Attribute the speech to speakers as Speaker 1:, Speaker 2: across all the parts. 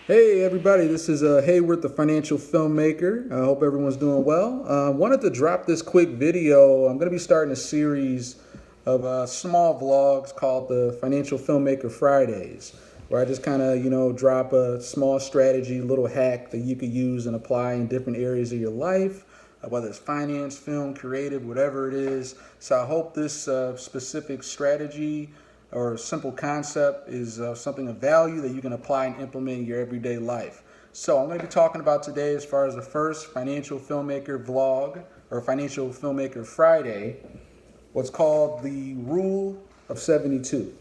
Speaker 1: Hey everybody, this is Hayward, the financial filmmaker. I hope everyone's doing well. Wanted to drop this quick video. I'm going to be starting a series of small vlogs called the Financial Filmmaker Fridays, where I just kind of, drop a small strategy, little hack that you could use and apply in different areas of your life, whether it's finance, film, creative, whatever it is. So I hope this specific strategy or simple concept is something of value that you can apply and implement in your everyday life. So I'm going to be talking about today as far as the first financial filmmaker vlog or financial filmmaker Friday, what's called the Rule of 72.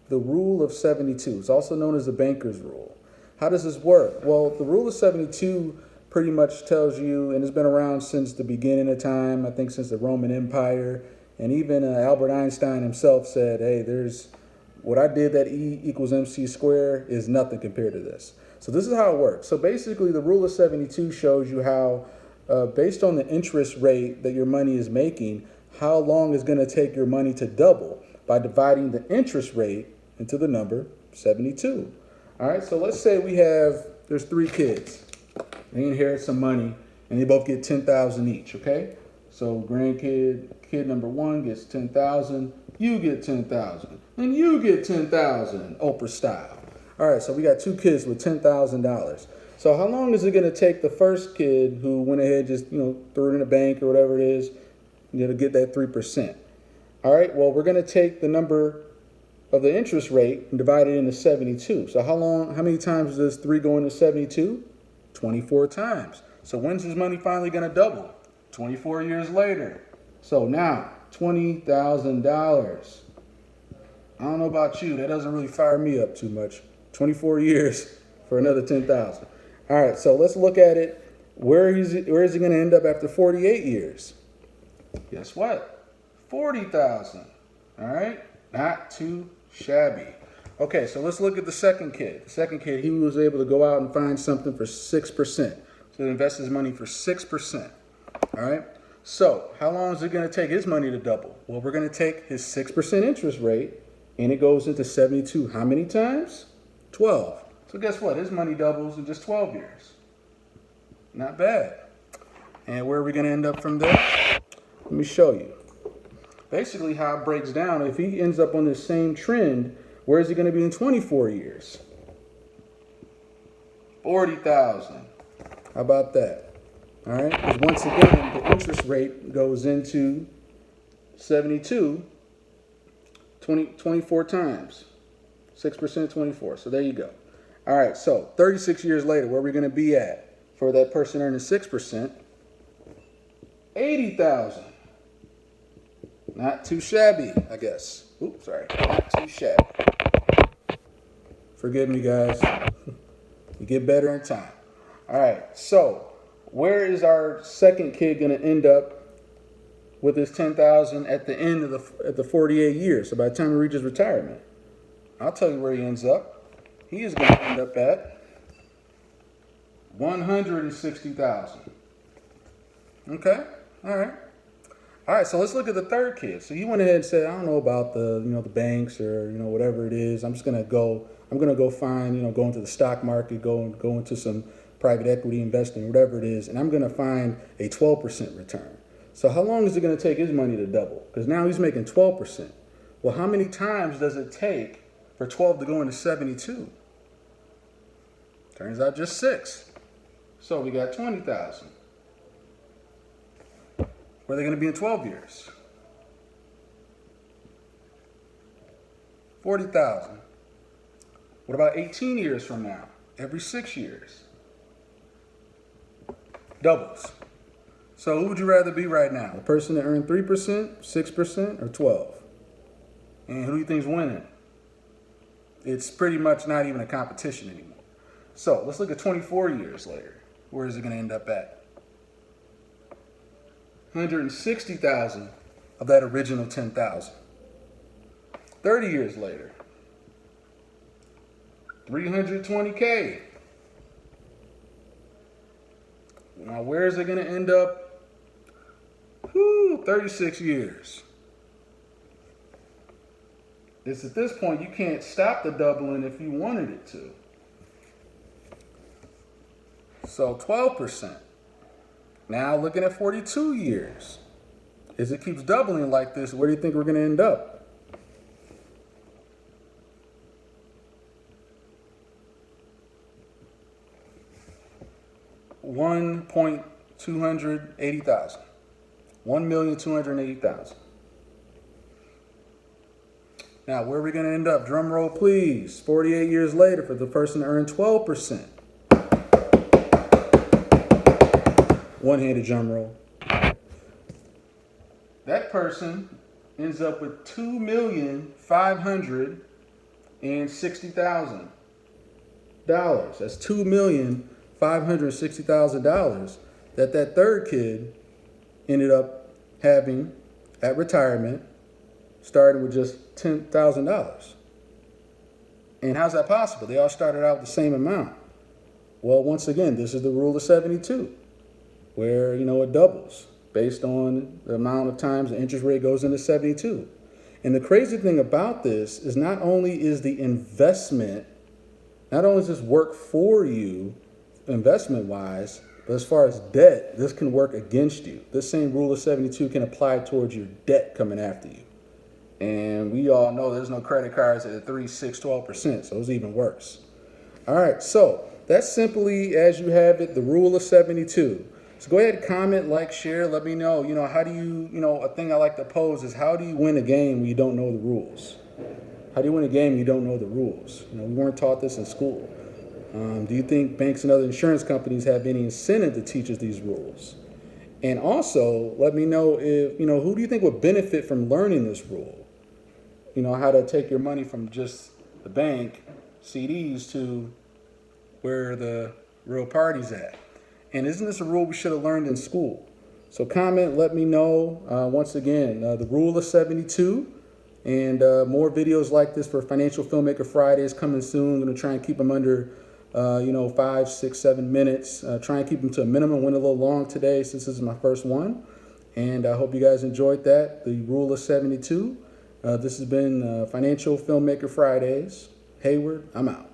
Speaker 1: The Rule of 72. It's also known as the banker's rule. How does this work? Well, the Rule of 72 pretty much tells you, and it's been around since the beginning of time, I think since the Roman Empire, and even Albert Einstein himself said, hey, there's what I did that E equals MC squared is nothing compared to this. So this is how it works. So basically the Rule of 72 shows you how, based on the interest rate that your money is making, how long it's going to take your money to double by dividing the interest rate into the number 72. All right, so let's say there's 3 kids. They inherit some money and they both get 10,000 each, okay? So kid number 1 gets 10,000, you get 10,000, and you get 10,000, Oprah style. All right, so we got 2 kids with $10,000. So how long is it going to take the first kid who went ahead just, threw it in a bank or whatever it is, to get that 3%? All right, well, we're going to take the number of the interest rate and divide it into 72. So how many times does 3 go into 72? 24 times. So when's his money finally going to double? 24 years later. So now, $20,000. I don't know about you, that doesn't really fire me up too much. 24 years for another 10,000. All right, so let's look at it. Where is he going to end up after 48 years? Guess what? 40,000. All right, not too shabby. Okay, so let's look at the second kid. The second kid, he was able to go out and find something for 6%. So he invest his money for 6%. All right, so how long is it going to take his money to double? Well, we're going to take his 6% interest rate, and it goes into 72 how many times? 12. So guess what? His money doubles in just 12 years. Not bad. And where are we going to end up from there? Let me show you. Basically, how it breaks down, if he ends up on this same trend, where is he going to be in 24 years? 40,000. How about that? All right, because once again, the interest rate goes into 72 24 times. 6%, 24. So there you go. All right, so 36 years later, where are we going to be at for that person earning 6%? 80,000. Not too shabby, I guess. Oops, sorry. Not too shabby. Forgive me, guys. You get better in time. All right, so where is our second kid going to end up with his 10,000 at the end of the 48 years? So by the time he reaches retirement, I'll tell you where he ends up. He is going to end up at 160,000. Okay, all right. All right, so let's look at the third kid. So he went ahead and said, I don't know about the banks or whatever it is. I'm gonna go find go into the stock market, go into some private equity investing, whatever it is, and I'm gonna find a 12% return. So how long is it gonna take his money to double? Because now he's making 12%. Well, how many times does it take for 12 to go into 72? Turns out just 6. So we got 20,000. Where are they going to be in 12 years? 40,000. What about 18 years from now? Every 6 years. Doubles. So who would you rather be right now? The person that earned 3%, 6%, or 12? And who do you think's winning? It's pretty much not even a competition anymore. So let's look at 24 years later. Where is it going to end up at? 160,000 of that original 10,000. 30 years later, 320K. Now, where is it going to end up? 36 years. It's at this point you can't stop the doubling if you wanted it to. So 12%. Now looking at 42 years. As it keeps doubling like this, where do you think we're going to end up? $1,280,000. 1,280,000. Now, where are we going to end up? Drum roll, please. 48 years later for the person to earn 12%. One-handed drum roll. That person ends up with $2,560,000. That's $2,560,000 that third kid ended up having at retirement, starting with just $10,000. And how's that possible? They all started out with the same amount. Well, once again, this is the rule of 72, where, it doubles based on the amount of times the interest rate goes into 72. And the crazy thing about this is not only is the investment, not only does this work for you investment-wise, but as far as debt, this can work against you. This same rule of 72 can apply towards your debt coming after you. And we all know there's no credit cards at 3, 6, 12%, so it's even worse. All right, so that's simply, as you have it, the rule of 72. So go ahead, comment, like, share, let me know, how do you, a thing I like to pose is, how do you win a game when you don't know the rules? How do you win a game when you don't know the rules? We weren't taught this in school. Do you think banks and other insurance companies have any incentive to teach us these rules? And also, let me know if, who do you think would benefit from learning this rule? How to take your money from just the bank, CDs, to where the real party's at. And isn't this a rule we should have learned in school? So comment, let me know. Once again, the rule of 72, and more videos like this for Financial Filmmaker Fridays coming soon. I'm going to try and keep them under 5, 6, 7 minutes. Try and keep them to a minimum. Went a little long today since this is my first one. And I hope you guys enjoyed that, the rule of 72. This has been Financial Filmmaker Fridays. Hayward, I'm out.